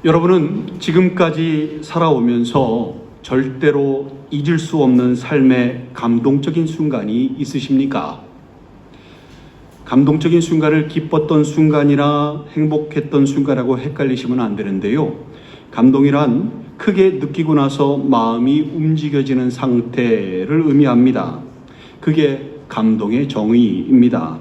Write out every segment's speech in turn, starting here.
여러분은 지금까지 살아오면서 절대로 잊을 수 없는 삶의 감동적인 순간이 있으십니까? 감동적인 순간을 기뻤던 순간이나 행복했던 순간이라고 헷갈리시면 안 되는데요. 감동이란 크게 느끼고 나서 마음이 움직여지는 상태를 의미합니다. 그게 감동의 정의입니다.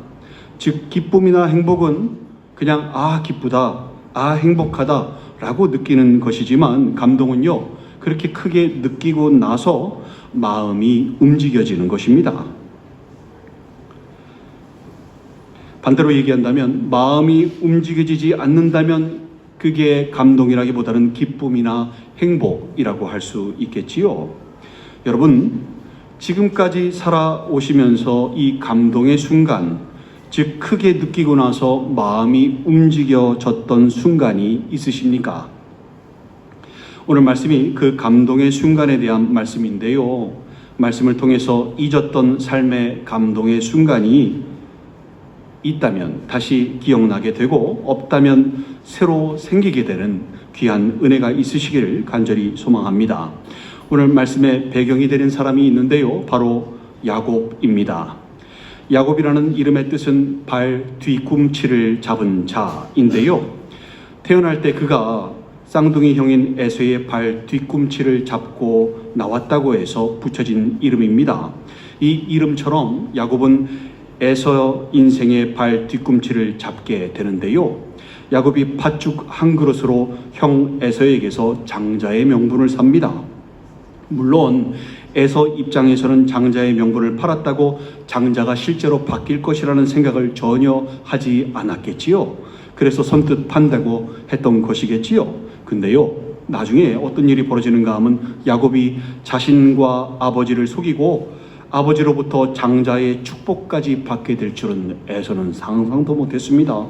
즉, 기쁨이나 행복은 그냥 기쁘다, 행복하다 라고 느끼는 것이지만, 감동은요, 그렇게 크게 느끼고 나서 마음이 움직여지는 것입니다. 반대로 얘기한다면, 마음이 움직여지지 않는다면 그게 감동이라기보다는 기쁨이나 행복이라고 할 수 있겠지요. 여러분, 지금까지 살아오시면서 이 감동의 순간, 즉 크게 느끼고 나서 마음이 움직여졌던 순간이 있으십니까? 오늘 말씀이 그 감동의 순간에 대한 말씀인데요. 말씀을 통해서 잊었던 삶의 감동의 순간이 있다면 다시 기억나게 되고, 없다면 새로 생기게 되는 귀한 은혜가 있으시기를 간절히 소망합니다. 오늘 말씀의 배경이 되는 사람이 있는데요. 바로 야곱입니다. 야곱이라는 이름의 뜻은 발 뒤꿈치를 잡은 자인데요. 태어날 때 그가 쌍둥이 형인 에서의 발 뒤꿈치를 잡고 나왔다고 해서 붙여진 이름입니다. 이 이름처럼 야곱은 에서 인생의 발 뒤꿈치를 잡게 되는데요. 야곱이 팥죽 한 그릇으로 형 에서에게서 장자의 명분을 삽니다. 물론 에서 입장에서는 장자의 명분을 팔았다고 장자가 실제로 바뀔 것이라는 생각을 전혀 하지 않았겠지요. 그래서 선뜻 판다고 했던 것이겠지요. 근데요, 나중에 어떤 일이 벌어지는가 하면 야곱이 자신과 아버지를 속이고 아버지로부터 장자의 축복까지 받게 될 줄은 에서는 상상도 못했습니다.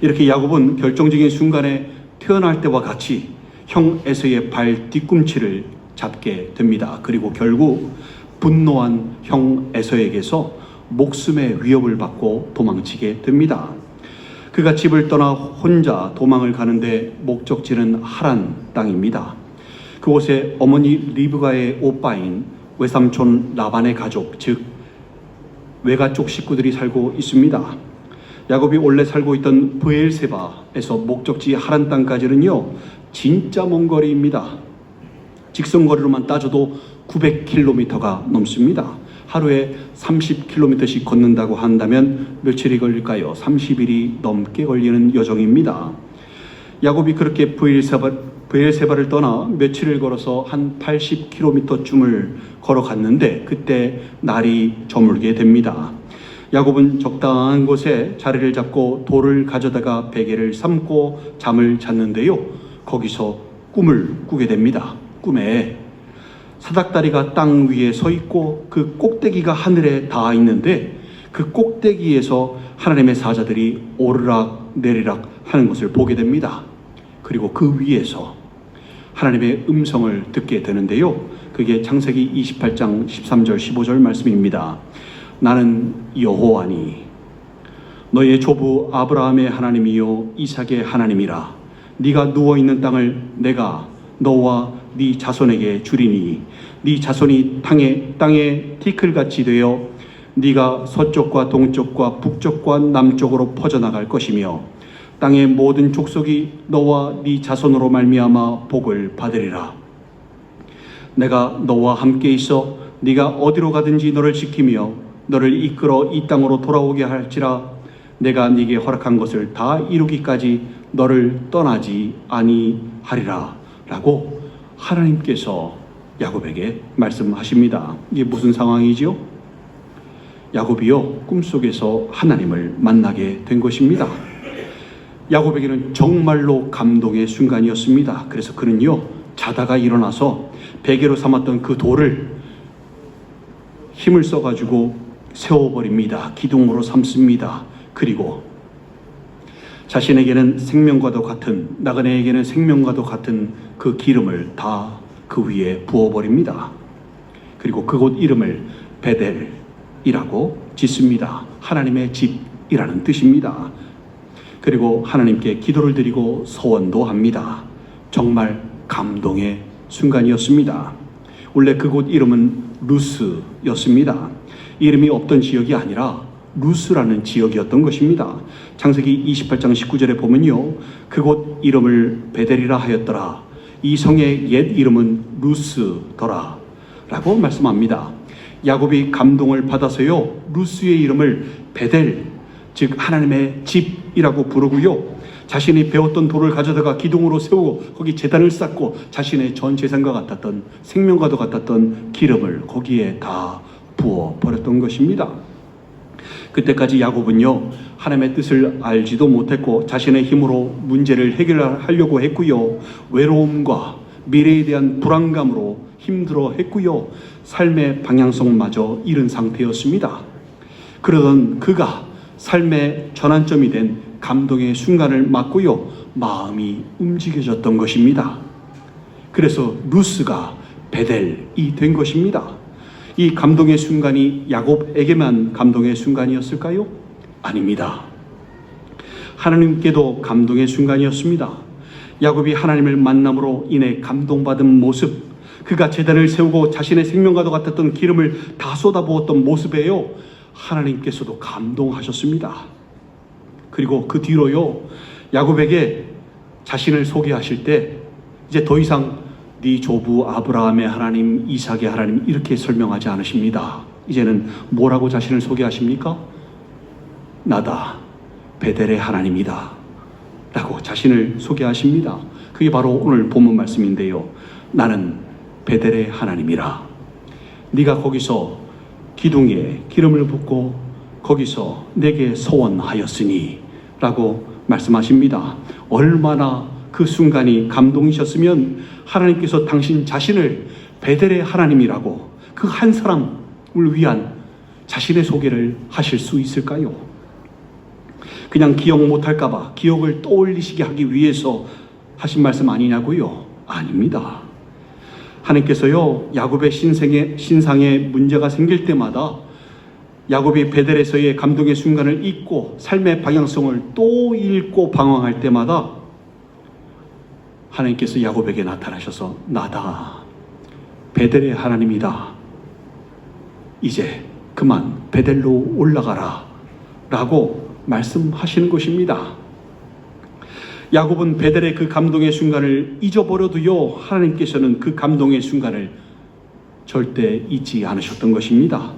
이렇게 야곱은 결정적인 순간에 태어날 때와 같이 형 에서의 발 뒤꿈치를 잡게 됩니다. 그리고 결국 분노한 형 에서에게서 목숨의 위협을 받고 도망치게 됩니다. 그가 집을 떠나 혼자 도망을 가는데 목적지는 하란 땅입니다. 그곳에 어머니 리브가의 오빠인 외삼촌 라반의 가족, 즉 외가 쪽 식구들이 살고 있습니다. 야곱이 원래 살고 있던 브엘세바에서 목적지 하란 땅까지는요, 진짜 먼 거리입니다. 직선거리로만 따져도 900km가 넘습니다. 하루에 30km씩 걷는다고 한다면 며칠이 걸릴까요? 30일이 넘게 걸리는 여정입니다. 야곱이 그렇게 브엘세바를 떠나 며칠을 걸어서 한 80km쯤을 걸어갔는데 그때 날이 저물게 됩니다. 야곱은 적당한 곳에 자리를 잡고 돌을 가져다가 베개를 삼고 잠을 잤는데요. 거기서 꿈을 꾸게 됩니다. 꿈에 사닥다리가 땅 위에 서 있고 그 꼭대기가 하늘에 닿아 있는데, 그 꼭대기에서 하나님의 사자들이 오르락 내리락 하는 것을 보게 됩니다. 그리고 그 위에서 하나님의 음성을 듣게 되는데요. 그게 창세기 28장 13절 15절 말씀입니다. 나는 여호와니 너의 조부 아브라함의 하나님이요 이삭의 하나님이라. 네가 누워있는 땅을 내가 너와 네 자손에게 주리니 네 자손이 땅에 티끌같이 되어 네가 서쪽과 동쪽과 북쪽과 남쪽으로 퍼져나갈 것이며 땅의 모든 족속이 너와 네 자손으로 말미암아 복을 받으리라. 내가 너와 함께 있어 네가 어디로 가든지 너를 지키며 너를 이끌어 이 땅으로 돌아오게 할지라. 내가 네게 허락한 것을 다 이루기까지 너를 떠나지 아니하리라 라고 하나님께서 야곱에게 말씀하십니다. 이게 무슨 상황이지요? 야곱이요, 꿈속에서 하나님을 만나게 된 것입니다. 야곱에게는 정말로 감동의 순간이었습니다. 그래서 그는요, 자다가 일어나서 베개로 삼았던 그 돌을 힘을 써가지고 세워버립니다. 기둥으로 삼습니다. 그리고 자신에게는 생명과도 같은, 나그네에게는 생명과도 같은 그 기름을 다 그 위에 부어버립니다. 그리고 그곳 이름을 베델이라고 짓습니다. 하나님의 집이라는 뜻입니다. 그리고 하나님께 기도를 드리고 소원도 합니다. 정말 감동의 순간이었습니다. 원래 그곳 이름은 루스였습니다. 이름이 없던 지역이 아니라 루스라는 지역이었던 것입니다. 창세기 28장 19절에 보면요, 그곳 이름을 베델이라 하였더라. 이 성의 옛 이름은 루스더라 라고 말씀합니다. 야곱이 감동을 받아서요, 루스의 이름을 베델, 즉 하나님의 집이라고 부르고요, 자신이 배웠던 돌을 가져다가 기둥으로 세우고 거기 제단을 쌓고 자신의 전 재산과 같았던, 생명과도 같았던 기름을 거기에 다 부어 버렸던 것입니다. 그때까지 야곱은요, 하나님의 뜻을 알지도 못했고 자신의 힘으로 문제를 해결하려고 했고요, 외로움과 미래에 대한 불안감으로 힘들어 했고요, 삶의 방향성마저 잃은 상태였습니다. 그러던 그가 삶의 전환점이 된 감동의 순간을 맞고요, 마음이 움직여졌던 것입니다. 그래서 루스가 베델이 된 것입니다. 이 감동의 순간이 야곱에게만 감동의 순간이었을까요? 아닙니다. 하나님께도 감동의 순간이었습니다. 야곱이 하나님을 만남으로 인해 감동받은 모습, 그가 제단을 세우고 자신의 생명과도 같았던 기름을 다 쏟아부었던 모습에요, 하나님께서도 감동하셨습니다. 그리고 그 뒤로요, 야곱에게 자신을 소개하실 때 이제 더 이상 네 조부 아브라함의 하나님, 이삭의 하나님 이렇게 설명하지 않으십니다. 이제는 뭐라고 자신을 소개하십니까? 나다, 베델의 하나님이다 라고 자신을 소개하십니다. 그게 바로 오늘 본문 말씀인데요, 나는 베델의 하나님이라. 네가 거기서 기둥에 기름을 붓고 거기서 내게 소원하였으니 라고 말씀하십니다. 얼마나 그 순간이 감동이셨으면 하나님께서 당신 자신을 베델의 하나님이라고 그 한 사람을 위한 자신의 소개를 하실 수 있을까요? 그냥 기억 못할까봐 기억을 떠올리시게 하기 위해서 하신 말씀 아니냐고요? 아닙니다. 하나님께서요, 야곱의 신상에 문제가 생길 때마다 야곱이 베델에서의 감동의 순간을 잊고 삶의 방향성을 또 잃고 방황할 때마다 하나님께서 야곱에게 나타나셔서 나다, 베델의 하나님이다, 이제 그만 베델로 올라가라 라고 말씀하시는 것입니다. 야곱은 베델의 그 감동의 순간을 잊어버려도요, 하나님께서는 그 감동의 순간을 절대 잊지 않으셨던 것입니다.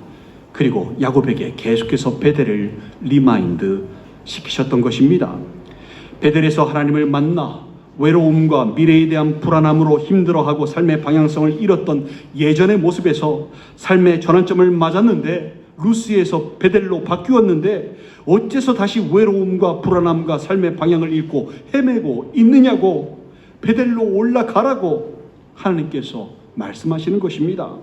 그리고 야곱에게 계속해서 베델을 리마인드 시키셨던 것입니다. 베델에서 하나님을 만나 외로움과 미래에 대한 불안함으로 힘들어하고 삶의 방향성을 잃었던 예전의 모습에서 삶의 전환점을 맞았는데, 루스에서 베델로 바뀌었는데 어째서 다시 외로움과 불안함과 삶의 방향을 잃고 헤매고 있느냐고, 베델로 올라가라고 하나님께서 말씀하시는 것입니다.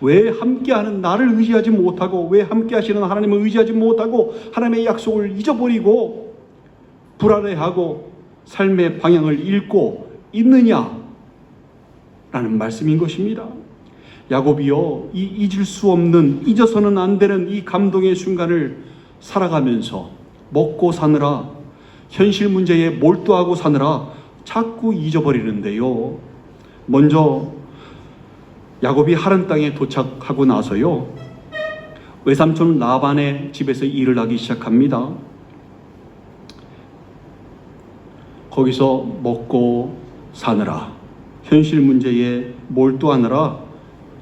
왜 함께하는 나를 의지하지 못하고, 왜 함께하시는 하나님을 의지하지 못하고 하나님의 약속을 잊어버리고 불안해하고 삶의 방향을 잃고 있느냐라는 말씀인 것입니다. 야곱이요, 이 잊을 수 없는, 잊어서는 안 되는 이 감동의 순간을 살아가면서 먹고 사느라, 현실 문제에 몰두하고 사느라 자꾸 잊어버리는데요, 먼저 야곱이 하란 땅에 도착하고 나서요, 외삼촌 라반의 집에서 일을 하기 시작합니다. 거기서 먹고 사느라, 현실 문제에 몰두하느라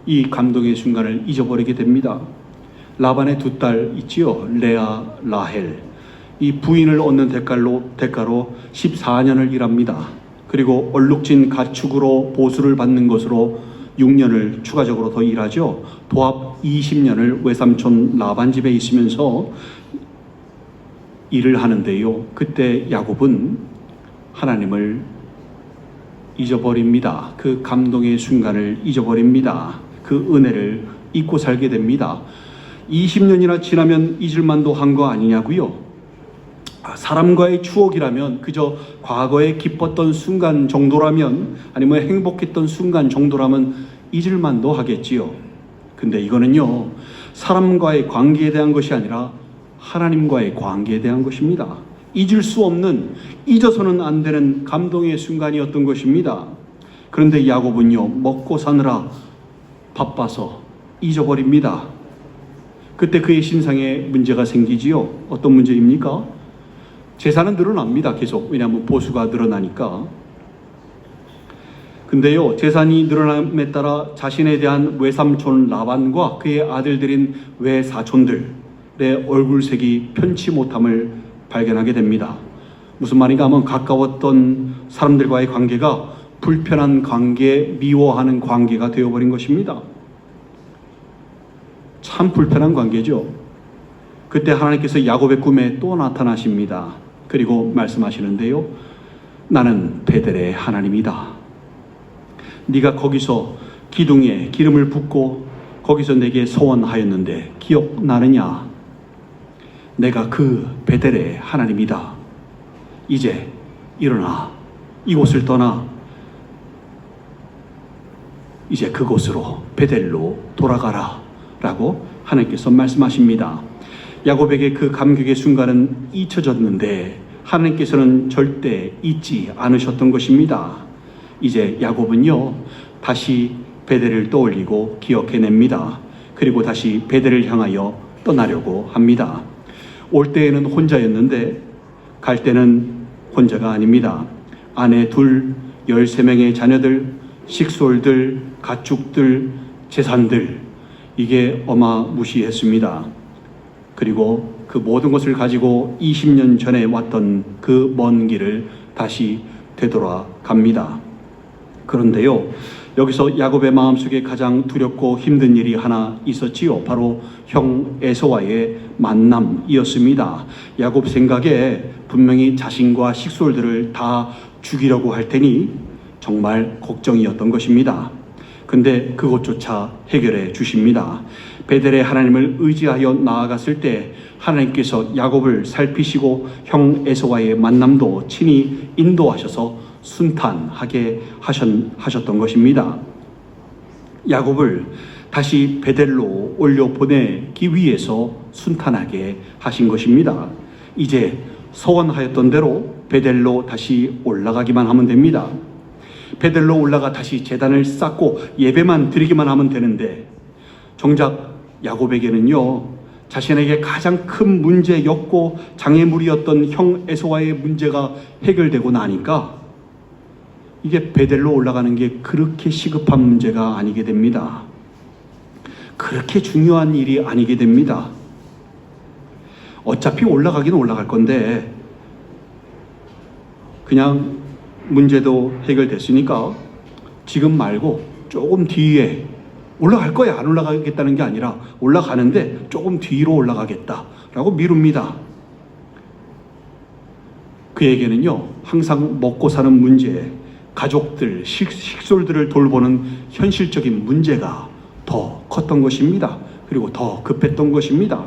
이 감동의 순간을 잊어버리게 됩니다. 라반의 두 딸 있지요, 레아, 라헬. 이 부인을 얻는 대가로 14년을 일합니다. 그리고 얼룩진 가축으로 보수를 받는 것으로 6년을 추가적으로 더 일하죠. 도합 20년을 외삼촌 라반 집에 있으면서 일을 하는데요, 그때 야곱은 하나님을 잊어버립니다. 그 감동의 순간을 잊어버립니다. 그 은혜를 잊고 살게 됩니다. 20년이나 지나면 잊을만도 한 거 아니냐고요? 사람과의 추억이라면 그저 과거에 기뻤던 순간 정도라면, 아니면 행복했던 순간 정도라면 잊을만도 하겠지요. 근데 이거는요, 사람과의 관계에 대한 것이 아니라 하나님과의 관계에 대한 것입니다. 잊을 수 없는, 잊어서는 안 되는 감동의 순간이었던 것입니다. 그런데 야곱은요, 먹고 사느라 바빠서 잊어버립니다. 그때 그의 신상에 문제가 생기지요. 어떤 문제입니까? 재산은 늘어납니다. 계속. 왜냐하면 보수가 늘어나니까. 근데요, 재산이 늘어남에 따라 자신에 대한 외삼촌 라반과 그의 아들들인 외사촌들의 얼굴색이 편치 못함을 발견하게 됩니다. 무슨 말인가 하면 가까웠던 사람들과의 관계가 불편한 관계, 미워하는 관계가 되어버린 것입니다. 참 불편한 관계죠. 그때 하나님께서 야곱의 꿈에 또 나타나십니다. 그리고 말씀하시는데요, 나는 베델의 하나님이다. 네가 거기서 기둥에 기름을 붓고 거기서 내게 서원하였는데 기억나느냐? 내가 그 베델의 하나님이다. 이제 일어나 이곳을 떠나 이제 그곳으로 베델로 돌아가라 라고 하나님께서 말씀하십니다. 야곱에게 그 감격의 순간은 잊혀졌는데 하나님께서는 절대 잊지 않으셨던 것입니다. 이제 야곱은요, 다시 베델을 떠올리고 기억해냅니다. 그리고 다시 베델을 향하여 떠나려고 합니다. 올 때에는 혼자였는데 갈 때는 혼자가 아닙니다. 아내 둘, 13명의 자녀들, 식솔들, 가축들, 재산들, 이게 어마무시했습니다. 그리고 그 모든 것을 가지고 20년 전에 왔던 그 먼 길을 다시 되돌아갑니다. 그런데요, 여기서 야곱의 마음속에 가장 두렵고 힘든 일이 하나 있었지요. 바로 형 에서와의 만남이었습니다. 야곱 생각에 분명히 자신과 식솔들을 다 죽이려고 할 테니 정말 걱정이었던 것입니다. 근데 그것조차 해결해 주십니다. 베델의 하나님을 의지하여 나아갔을 때 하나님께서 야곱을 살피시고 형 에서와의 만남도 친히 인도하셔서 순탄하게 하셨던 것입니다. 야곱을 다시 베델로 올려 보내기 위해서 순탄하게 하신 것입니다. 이제 서원하였던 대로 베델로 다시 올라가기만 하면 됩니다. 베델로 올라가 다시 제단을 쌓고 예배만 드리기만 하면 되는데, 정작 야곱에게는요, 자신에게 가장 큰 문제였고 장애물이었던 형 에서와의 문제가 해결되고 나니까 이게 베델로 올라가는 게 그렇게 시급한 문제가 아니게 됩니다. 그렇게 중요한 일이 아니게 됩니다. 어차피 올라가긴 올라갈 건데 그냥 문제도 해결됐으니까 지금 말고 조금 뒤에 올라갈 거야. 안 올라가겠다는 게 아니라 올라가는데 조금 뒤로 올라가겠다라고 미룹니다. 그에게는요, 항상 먹고 사는 문제, 가족들, 식솔들을 돌보는 현실적인 문제가 더 컸던 것입니다. 그리고 더 급했던 것입니다.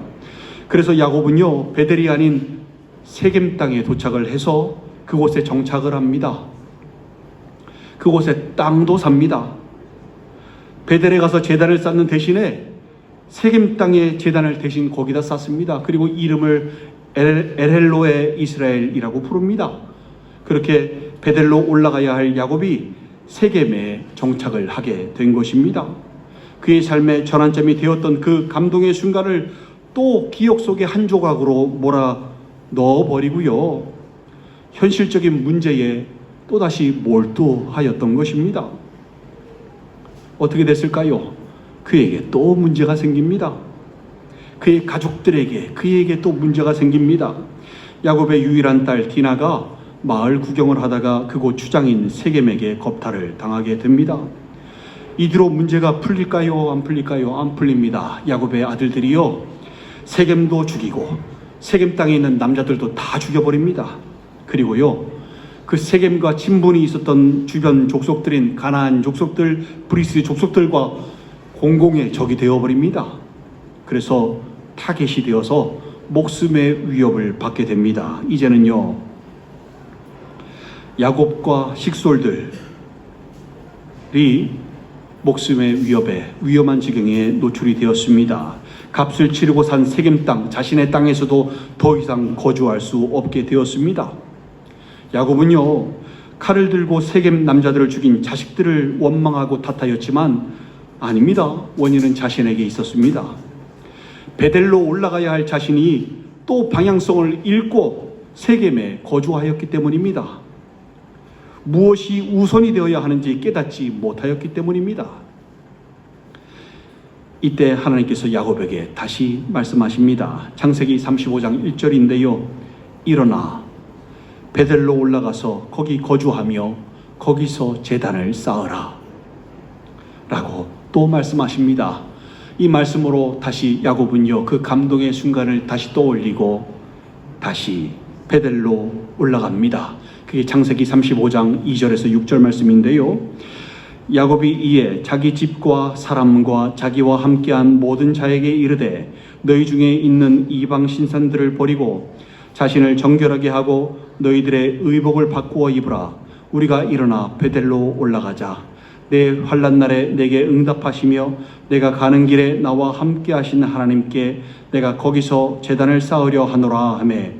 그래서 야곱은요, 베델이 아닌 세겜 땅에 도착을 해서 그곳에 정착을 합니다. 그곳에 땅도 삽니다. 베델에 가서 제단을 쌓는 대신에 세겜 땅에 제단을 대신 거기다 쌓습니다. 그리고 이름을 엘헬로에 이스라엘이라고 부릅니다. 그렇게 베델로 올라가야 할 야곱이 세겜에 정착을 하게 된 것입니다. 그의 삶의 전환점이 되었던 그 감동의 순간을 또 기억 속의 한 조각으로 몰아 넣어버리고요, 현실적인 문제에 또다시 몰두하였던 것입니다. 어떻게 됐을까요? 그에게 또 문제가 생깁니다. 그의 가족들에게, 그에게 또 문제가 생깁니다. 야곱의 유일한 딸 디나가 마을 구경을 하다가 그곳 주장인 세겜에게 겁탈을 당하게 됩니다. 이대로 문제가 풀릴까요? 안 풀릴까요? 안 풀립니다. 야곱의 아들들이요, 세겜도 죽이고 세겜 땅에 있는 남자들도 다 죽여버립니다. 그리고요, 그 세겜과 친분이 있었던 주변 족속들인 가나안 족속들, 브리스 족속들과 공공의 적이 되어버립니다. 그래서 타겟이 되어서 목숨의 위협을 받게 됩니다. 이제는요, 야곱과 식솔들이 목숨의 위협에, 위험한 지경에 노출이 되었습니다. 값을 치르고 산 세겜 땅, 자신의 땅에서도 더 이상 거주할 수 없게 되었습니다. 야곱은요, 칼을 들고 세겜 남자들을 죽인 자식들을 원망하고 탓하였지만 아닙니다. 원인은 자신에게 있었습니다. 베델로 올라가야 할 자신이 또 방향성을 잃고 세겜에 거주하였기 때문입니다. 무엇이 우선이 되어야 하는지 깨닫지 못하였기 때문입니다. 이때 하나님께서 야곱에게 다시 말씀하십니다. 창세기 35장 1절인데요. 일어나 베델로 올라가서 거기 거주하며 거기서 제단을 쌓으라 라고 또 말씀하십니다. 이 말씀으로 다시 야곱은요, 그 감동의 순간을 다시 떠올리고 다시 베델로 올라갑니다. 그게 창세기 35장 2절에서 6절 말씀인데요. 야곱이 이에 자기 집과 사람과 자기와 함께한 모든 자에게 이르되 너희 중에 있는 이방 신산들을 버리고 자신을 정결하게 하고 너희들의 의복을 바꾸어 입으라. 우리가 일어나 베델로 올라가자. 내 환난 날에 내게 응답하시며 내가 가는 길에 나와 함께 하신 하나님께 내가 거기서 제단을 쌓으려 하노라 하매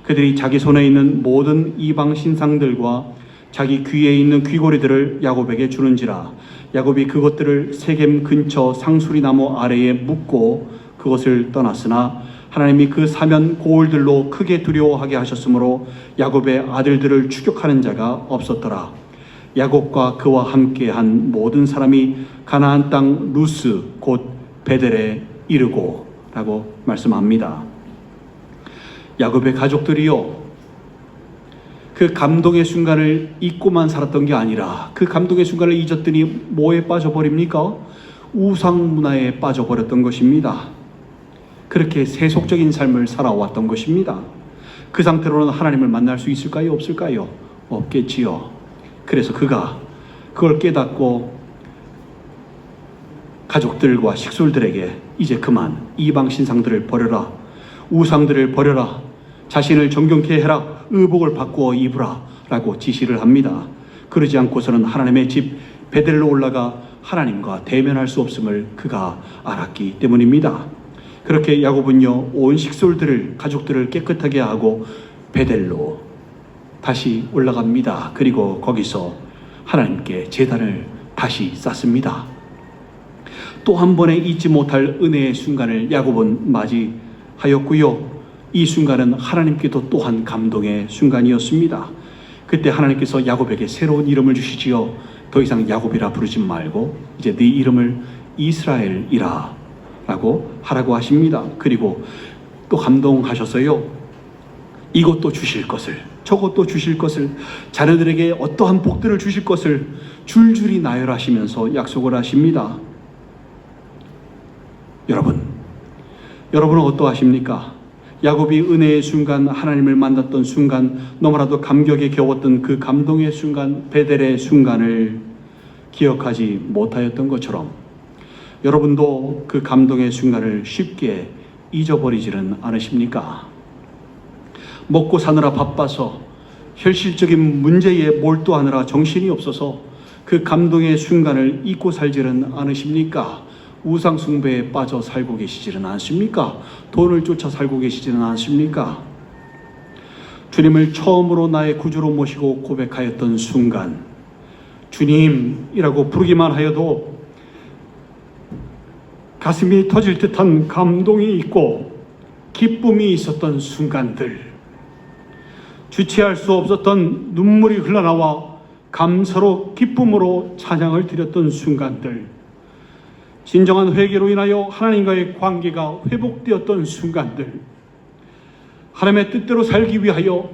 그들이 자기 손에 있는 모든 이방 신상들과 자기 귀에 있는 귀고리들을 야곱에게 주는지라. 야곱이 그것들을 세겜 근처 상수리 나무 아래에 묻고 그것을 떠났으나 하나님이 그 사면 고울들로 크게 두려워하게 하셨으므로 야곱의 아들들을 추격하는 자가 없었더라. 야곱과 그와 함께한 모든 사람이 가나안 땅 루스 곧 베델에 이르고 라고 말씀합니다. 야곱의 가족들이요, 그 감동의 순간을 잊고만 살았던 게 아니라 그 감동의 순간을 잊었더니 뭐에 빠져버립니까? 우상 문화에 빠져버렸던 것입니다. 그렇게 세속적인 삶을 살아왔던 것입니다. 그 상태로는 하나님을 만날 수 있을까요? 없을까요? 없겠지요. 그래서 그가 그걸 깨닫고 가족들과 식솔들에게 이제 그만 이방 신상들을 버려라, 우상들을 버려라, 자신을 정결케 해라, 의복을 바꾸어 입으라 라고 지시를 합니다. 그러지 않고서는 하나님의 집 베델로 올라가 하나님과 대면할 수 없음을 그가 알았기 때문입니다. 그렇게 야곱은요, 온 식솔들을, 가족들을 깨끗하게 하고 베델로 다시 올라갑니다. 그리고 거기서 하나님께 제단을 다시 쌓습니다. 또 한 번에 잊지 못할 은혜의 순간을 야곱은 맞이하였고요. 이 순간은 하나님께도 또한 감동의 순간이었습니다. 그때 하나님께서 야곱에게 새로운 이름을 주시지요. 더 이상 야곱이라 부르지 말고 이제 네 이름을 이스라엘이라 라고 하라고 하십니다. 그리고 또 감동하셔서요, 이것도 주실 것을, 저것도 주실 것을, 자녀들에게 어떠한 복들을 주실 것을 줄줄이 나열하시면서 약속을 하십니다. 여러분은 어떠하십니까? 야곱이 은혜의 순간, 하나님을 만났던 순간, 너무나도 감격에 겨웠던 그 감동의 순간, 베델의 순간을 기억하지 못하였던 것처럼 여러분도 그 감동의 순간을 쉽게 잊어버리지는 않으십니까? 먹고 사느라 바빠서 현실적인 문제에 몰두하느라 정신이 없어서 그 감동의 순간을 잊고 살지는 않으십니까? 우상 숭배에 빠져 살고 계시지는 않습니까? 돈을 쫓아 살고 계시지는 않습니까? 주님을 처음으로 나의 구주로 모시고 고백하였던 순간, 주님이라고 부르기만 하여도 가슴이 터질 듯한 감동이 있고 기쁨이 있었던 순간들, 주체할 수 없었던 눈물이 흘러나와 감사로 기쁨으로 찬양을 드렸던 순간들, 진정한 회개로 인하여 하나님과의 관계가 회복되었던 순간들, 하나님의 뜻대로 살기 위하여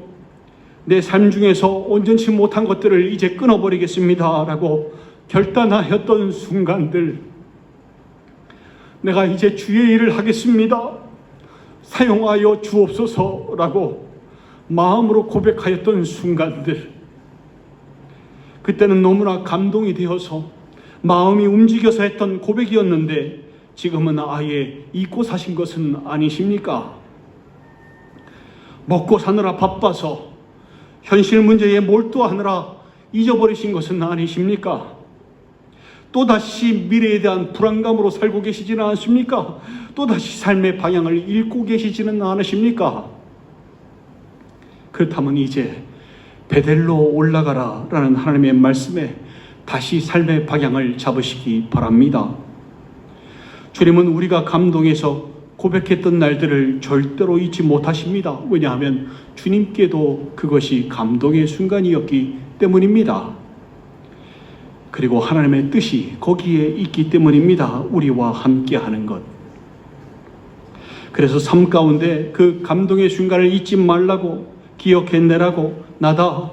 내 삶 중에서 온전치 못한 것들을 이제 끊어버리겠습니다 라고 결단하였던 순간들, 내가 이제 주의 일을 하겠습니다, 사용하여 주옵소서라고 마음으로 고백하였던 순간들, 그때는 너무나 감동이 되어서 마음이 움직여서 했던 고백이었는데 지금은 아예 잊고 사신 것은 아니십니까? 먹고 사느라 바빠서 현실 문제에 몰두하느라 잊어버리신 것은 아니십니까? 또다시 미래에 대한 불안감으로 살고 계시지는 않습니까? 또다시 삶의 방향을 잃고 계시지는 않으십니까? 그렇다면 이제 베델로 올라가라 라는 하나님의 말씀에 다시 삶의 방향을 잡으시기 바랍니다. 주님은 우리가 감동해서 고백했던 날들을 절대로 잊지 못하십니다. 왜냐하면 주님께도 그것이 감동의 순간이었기 때문입니다. 그리고 하나님의 뜻이 거기에 있기 때문입니다. 우리와 함께하는 것. 그래서 삶 가운데 그 감동의 순간을 잊지 말라고, 기억해내라고, 나다,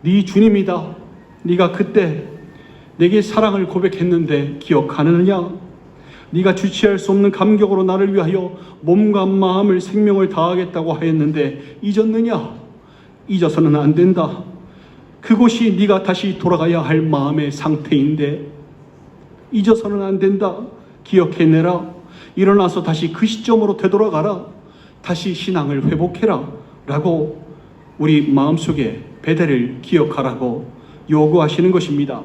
네 주님이다, 네가 그때 내게 사랑을 고백했는데 기억하느냐? 네가 주체할 수 없는 감격으로 나를 위하여 몸과 마음을 생명을 다하겠다고 하였는데 잊었느냐? 잊어서는 안 된다. 그곳이 네가 다시 돌아가야 할 마음의 상태인데 잊어서는 안 된다. 기억해내라. 일어나서 다시 그 시점으로 되돌아가라. 다시 신앙을 회복해라 라고 우리 마음속에 베델을 기억하라고 요구하시는 것입니다.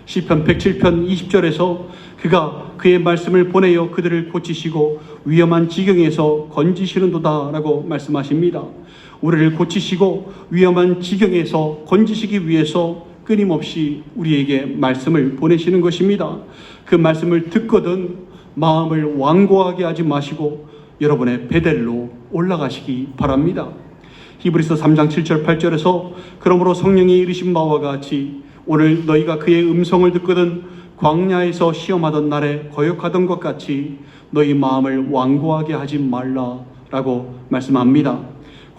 시편 107편 20절에서 그가 그의 말씀을 보내어 그들을 고치시고 위험한 지경에서 건지시는도다 라고 말씀하십니다. 우리를 고치시고 위험한 지경에서 건지시기 위해서 끊임없이 우리에게 말씀을 보내시는 것입니다. 그 말씀을 듣거든 마음을 완고하게 하지 마시고 여러분의 베델로 올라가시기 바랍니다. 히브리서 3장 7절 8절에서 그러므로 성령이 이르신 바와 같이 오늘 너희가 그의 음성을 듣거든 광야에서 시험하던 날에 거역하던 것 같이 너희 마음을 완고하게 하지 말라라고 말씀합니다.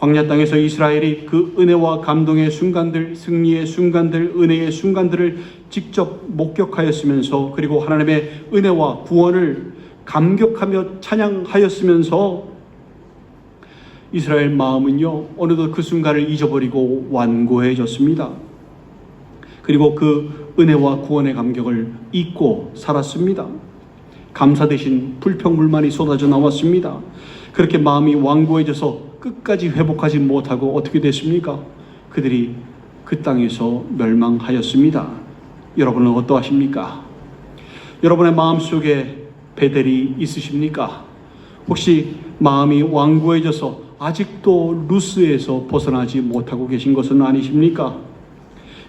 광야 땅에서 이스라엘이 그 은혜와 감동의 순간들, 승리의 순간들, 은혜의 순간들을 직접 목격하였으면서 그리고 하나님의 은혜와 구원을 감격하며 찬양하였으면서 이스라엘 마음은요 어느덧 그 순간을 잊어버리고 완고해졌습니다. 그리고 그 은혜와 구원의 감격을 잊고 살았습니다. 감사 대신 불평불만이 쏟아져 나왔습니다. 그렇게 마음이 완고해져서 끝까지 회복하지 못하고 어떻게 됐습니까? 그들이 그 땅에서 멸망하였습니다. 여러분은 어떠하십니까? 여러분의 마음속에 베델이 있으십니까? 혹시 마음이 완고해져서 아직도 루스에서 벗어나지 못하고 계신 것은 아니십니까?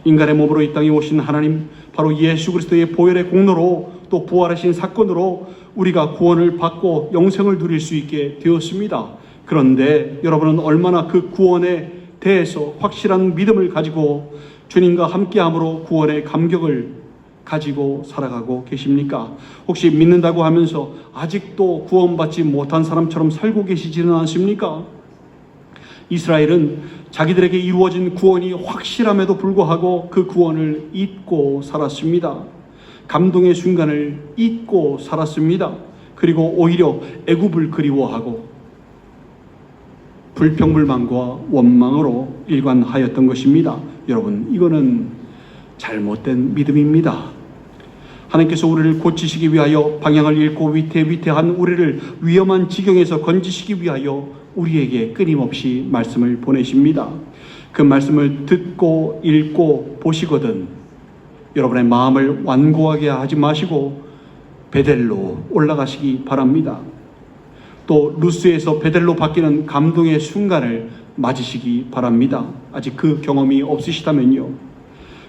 인간의 몸으로 이 땅에 오신 하나님, 바로 예수 그리스도의 보혈의 공로로 또 부활하신 사건으로 우리가 구원을 받고 영생을 누릴 수 있게 되었습니다. 그런데 여러분은 얼마나 그 구원에 대해서 확실한 믿음을 가지고 주님과 함께함으로 구원의 감격을 가지고 살아가고 계십니까? 혹시 믿는다고 하면서 아직도 구원받지 못한 사람처럼 살고 계시지는 않습니까? 이스라엘은 자기들에게 이루어진 구원이 확실함에도 불구하고 그 구원을 잊고 살았습니다. 감동의 순간을 잊고 살았습니다. 그리고 오히려 애굽을 그리워하고 불평불만과 원망으로 일관하였던 것입니다. 여러분, 이거는 잘못된 믿음입니다. 하나님께서 우리를 고치시기 위하여 방향을 잃고 위태위태한 우리를 위험한 지경에서 건지시기 위하여 우리에게 끊임없이 말씀을 보내십니다. 그 말씀을 듣고 읽고 보시거든 여러분의 마음을 완고하게 하지 마시고 베델로 올라가시기 바랍니다. 또 루스에서 베델로 바뀌는 감동의 순간을 맞으시기 바랍니다. 아직 그 경험이 없으시다면요.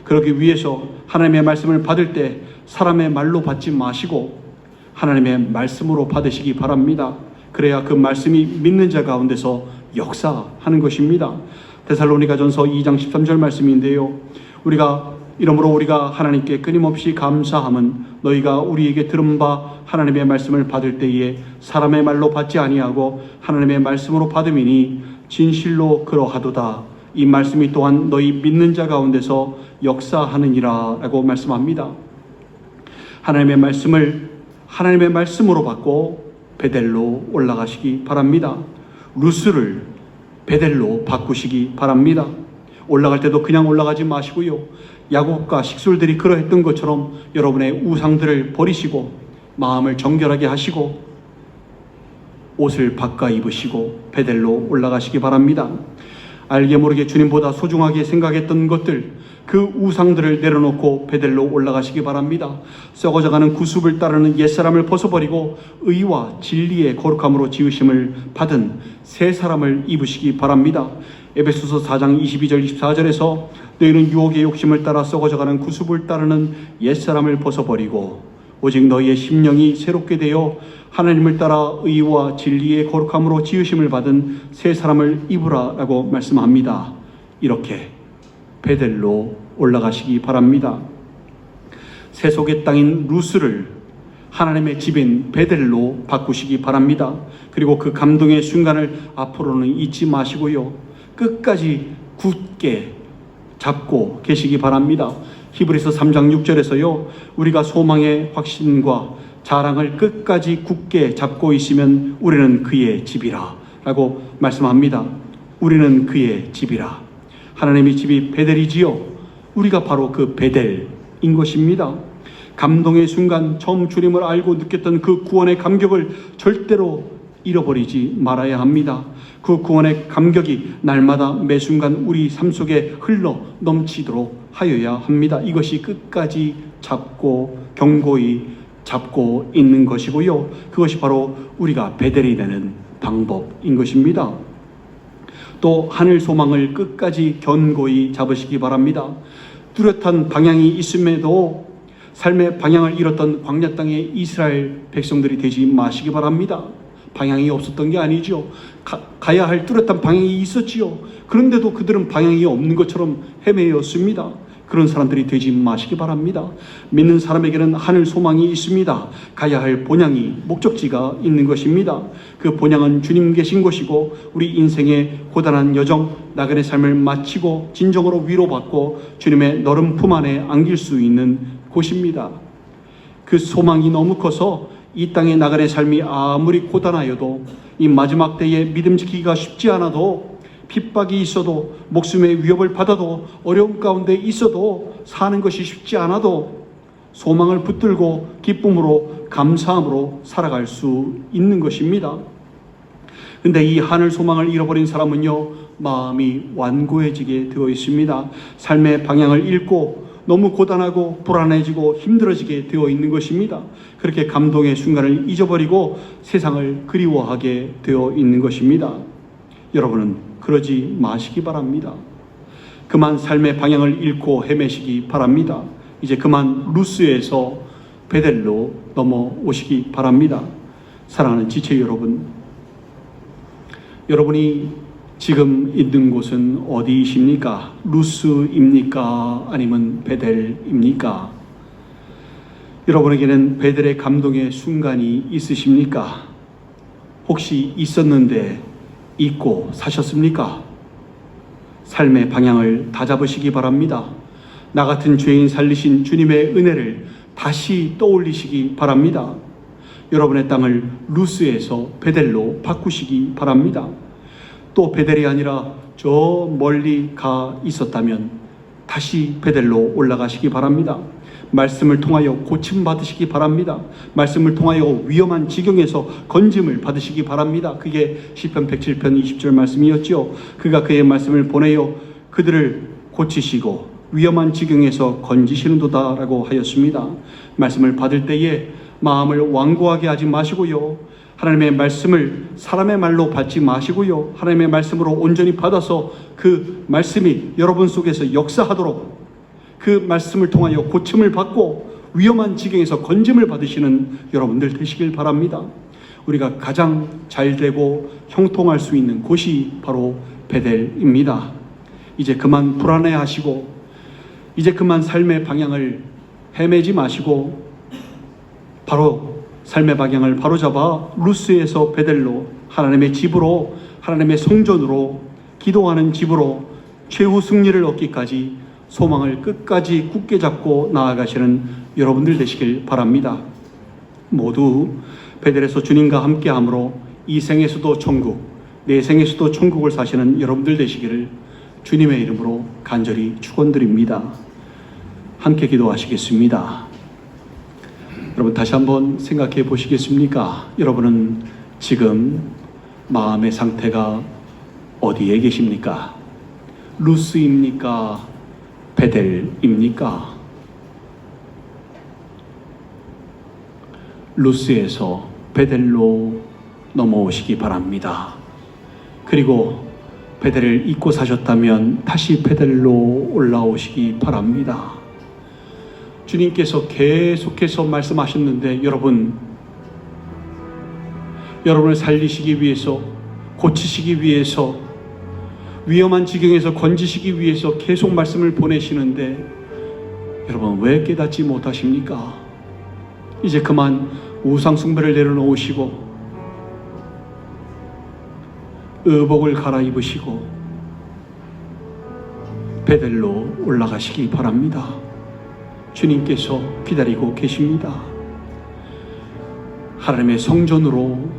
그러기 위해서 하나님의 말씀을 받을 때 사람의 말로 받지 마시고 하나님의 말씀으로 받으시기 바랍니다. 그래야 그 말씀이 믿는 자 가운데서 역사하는 것입니다. 데살로니가전서 2장 13절 말씀인데요. 이러므로 우리가 하나님께 끊임없이 감사함은 너희가 우리에게 들은 바 하나님의 말씀을 받을 때에 사람의 말로 받지 아니하고 하나님의 말씀으로 받음이니 진실로 그러하도다. 이 말씀이 또한 너희 믿는 자 가운데서 역사하느니라 라고 말씀합니다. 하나님의 말씀으로 받고 베델로 올라가시기 바랍니다. 루스를 베델로 바꾸시기 바랍니다. 올라갈 때도 그냥 올라가지 마시고요. 야곱과 식솔들이 그러했던 것처럼 여러분의 우상들을 버리시고 마음을 정결하게 하시고 옷을 바꿔 입으시고 베델로 올라가시기 바랍니다. 알게 모르게 주님보다 소중하게 생각했던 것들, 그 우상들을 내려놓고 베델로 올라가시기 바랍니다. 썩어져가는 구습을 따르는 옛사람을 벗어버리고 의와 진리의 거룩함으로 지으심을 받은 새 사람을 입으시기 바랍니다. 에베소서 4장 22절 24절에서 너희는 유혹의 욕심을 따라 썩어져가는 구습을 따르는 옛사람을 벗어버리고 오직 너희의 심령이 새롭게 되어 하나님을 따라 의와 진리의 거룩함으로 지으심을 받은 새 사람을 입으라 라고 말씀합니다. 이렇게 베델로 올라가시기 바랍니다. 세속의 땅인 루스를 하나님의 집인 베델로 바꾸시기 바랍니다. 그리고 그 감동의 순간을 앞으로는 잊지 마시고요, 끝까지 굳게 잡고 계시기 바랍니다. 히브리서 3장 6절에서요, 우리가 소망의 확신과 자랑을 끝까지 굳게 잡고 있으면 우리는 그의 집이라 라고 말씀합니다. 우리는 그의 집이라. 하나님의 집이 베델이지요. 우리가 바로 그 베델인 것입니다. 감동의 순간 처음 주님을 알고 느꼈던 그 구원의 감격을 절대로 잃어버리지 말아야 합니다. 그 구원의 감격이 날마다 매 순간 우리 삶 속에 흘러 넘치도록 하여야 합니다. 이것이 끝까지 잡고 견고히 잡고 있는 것이고요, 그것이 바로 우리가 베델이 되는 방법인 것입니다. 또 하늘 소망을 끝까지 견고히 잡으시기 바랍니다. 뚜렷한 방향이 있음에도 삶의 방향을 잃었던 광야 땅의 이스라엘 백성들이 되지 마시기 바랍니다. 방향이 없었던 게 아니죠. 가야 할 뚜렷한 방향이 있었지요. 그런데도 그들은 방향이 없는 것처럼 헤매였습니다. 그런 사람들이 되지 마시기 바랍니다. 믿는 사람에게는 하늘 소망이 있습니다. 가야 할 본향이, 목적지가 있는 것입니다. 그 본향은 주님 계신 곳이고 우리 인생의 고단한 여정, 나그네 삶을 마치고 진정으로 위로받고 주님의 너른 품 안에 안길 수 있는 곳입니다. 그 소망이 너무 커서 이 땅의 나그네 삶이 아무리 고단하여도, 이 마지막 때에 믿음 지키기가 쉽지 않아도, 핍박이 있어도, 목숨의 위협을 받아도, 어려움 가운데 있어도, 사는 것이 쉽지 않아도 소망을 붙들고 기쁨으로 감사함으로 살아갈 수 있는 것입니다. 근데 이 하늘 소망을 잃어버린 사람은요, 마음이 완고해지게 되어 있습니다. 삶의 방향을 잃고 너무 고단하고 불안해지고 힘들어지게 되어 있는 것입니다. 그렇게 감동의 순간을 잊어버리고 세상을 그리워하게 되어 있는 것입니다. 여러분은 그러지 마시기 바랍니다. 그만 삶의 방향을 잃고 헤매시기 바랍니다. 이제 그만 루스에서 베델로 넘어오시기 바랍니다. 사랑하는 지체 여러분, 여러분이 지금 있는 곳은 어디이십니까? 루스입니까? 아니면 베델입니까? 여러분에게는 베델의 감동의 순간이 있으십니까? 혹시 있었는데 잊고 사셨습니까? 삶의 방향을 다잡으시기 바랍니다. 나 같은 죄인 살리신 주님의 은혜를 다시 떠올리시기 바랍니다. 여러분의 땅을 루스에서 베델로 바꾸시기 바랍니다. 또 베델이 아니라 저 멀리 가 있었다면 다시 베델로 올라가시기 바랍니다. 말씀을 통하여 고침 받으시기 바랍니다. 말씀을 통하여 위험한 지경에서 건짐을 받으시기 바랍니다. 그게 시편 107편 20절 말씀이었죠. 그가 그의 말씀을 보내어 그들을 고치시고 위험한 지경에서 건지시는도다 라고 하였습니다. 말씀을 받을 때에 마음을 완고하게 하지 마시고요, 하나님의 말씀을 사람의 말로 받지 마시고요, 하나님의 말씀으로 온전히 받아서 그 말씀이 여러분 속에서 역사하도록, 그 말씀을 통하여 고침을 받고 위험한 지경에서 건짐을 받으시는 여러분들 되시길 바랍니다. 우리가 가장 잘되고 형통할 수 있는 곳이 바로 베델입니다. 이제 그만 불안해하시고, 이제 그만 삶의 방향을 헤매지 마시고 바로 삶의 방향을 바로잡아 루스에서 베델로, 하나님의 집으로, 하나님의 성전으로, 기도하는 집으로 최후 승리를 얻기까지 소망을 끝까지 굳게 잡고 나아가시는 여러분들 되시길 바랍니다. 모두 베델에서 주님과 함께함으로 이 생에서도 천국, 내 생에서도 천국을 사시는 여러분들 되시기를 주님의 이름으로 간절히 축원드립니다. 함께 기도하시겠습니다. 여러분 다시 한번 생각해 보시겠습니까? 여러분은 지금 마음의 상태가 어디에 계십니까? 루스입니까? 베델입니까? 루스에서 베델로 넘어오시기 바랍니다. 그리고 베델을 잊고 사셨다면 다시 베델로 올라오시기 바랍니다. 주님께서 계속해서 말씀하셨는데 여러분을 살리시기 위해서, 고치시기 위해서, 위험한 지경에서 건지시기 위해서 계속 말씀을 보내시는데 여러분 왜 깨닫지 못하십니까? 이제 그만 우상 숭배를 내려놓으시고 의복을 갈아입으시고 베델로 올라가시기 바랍니다. 주님께서 기다리고 계십니다. 하나님의 성전으로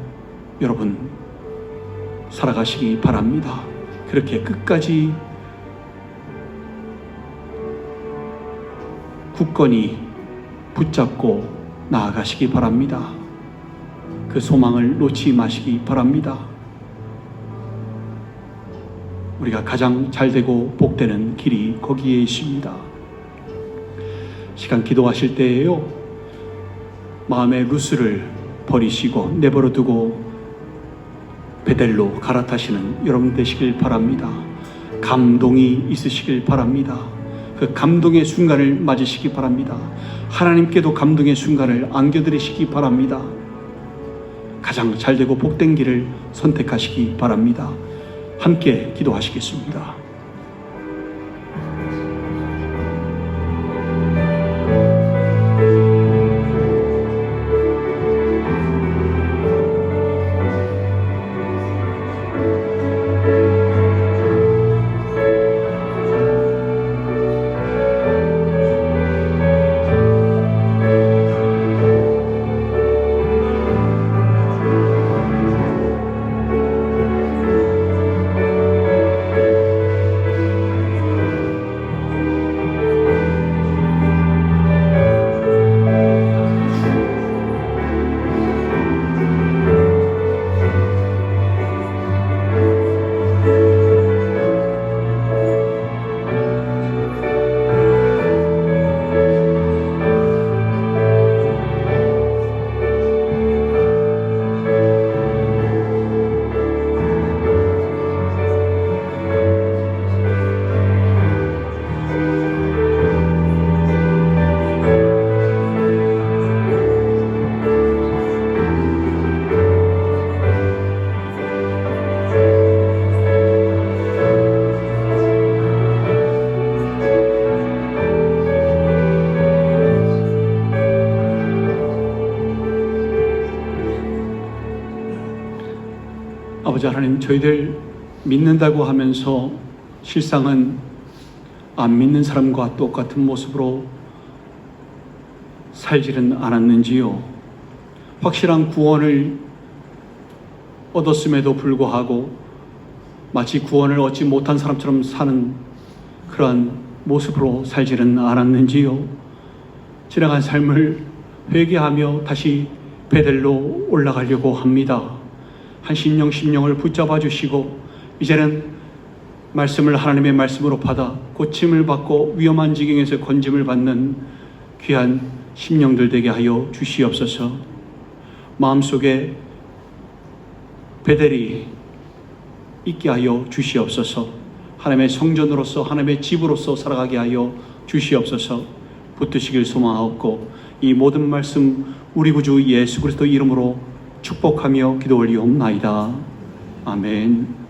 여러분 살아가시기 바랍니다. 그렇게 끝까지 굳건히 붙잡고 나아가시기 바랍니다. 그 소망을 놓지 마시기 바랍니다. 우리가 가장 잘되고 복되는 길이 거기에 있습니다. 시간 기도하실 때에요, 마음의 루스를 버리시고 내버려 두고 베델로 갈아타시는 여러분 되시길 바랍니다. 감동이 있으시길 바랍니다. 그 감동의 순간을 맞으시기 바랍니다. 하나님께도 감동의 순간을 안겨드리시기 바랍니다. 가장 잘되고 복된 길을 선택하시기 바랍니다. 함께 기도하시겠습니다. 아버지 하나님, 저희들 믿는다고 하면서 실상은 안 믿는 사람과 똑같은 모습으로 살지는 않았는지요? 확실한 구원을 얻었음에도 불구하고 마치 구원을 얻지 못한 사람처럼 사는 그러한 모습으로 살지는 않았는지요? 지나간 삶을 회개하며 다시 베델로 올라가려고 합니다. 한 심령을 붙잡아 주시고 이제는 말씀을 하나님의 말씀으로 받아 고침을 받고 위험한 지경에서 건짐을 받는 귀한 심령들 되게 하여 주시옵소서. 마음속에 베델이 있게 하여 주시옵소서. 하나님의 성전으로서, 하나님의 집으로서 살아가게 하여 주시옵소서. 붙드시길 소망하옵고 이 모든 말씀 우리 구주 예수 그리스도 이름으로 축복하며 기도 올리옵나이다. 아멘.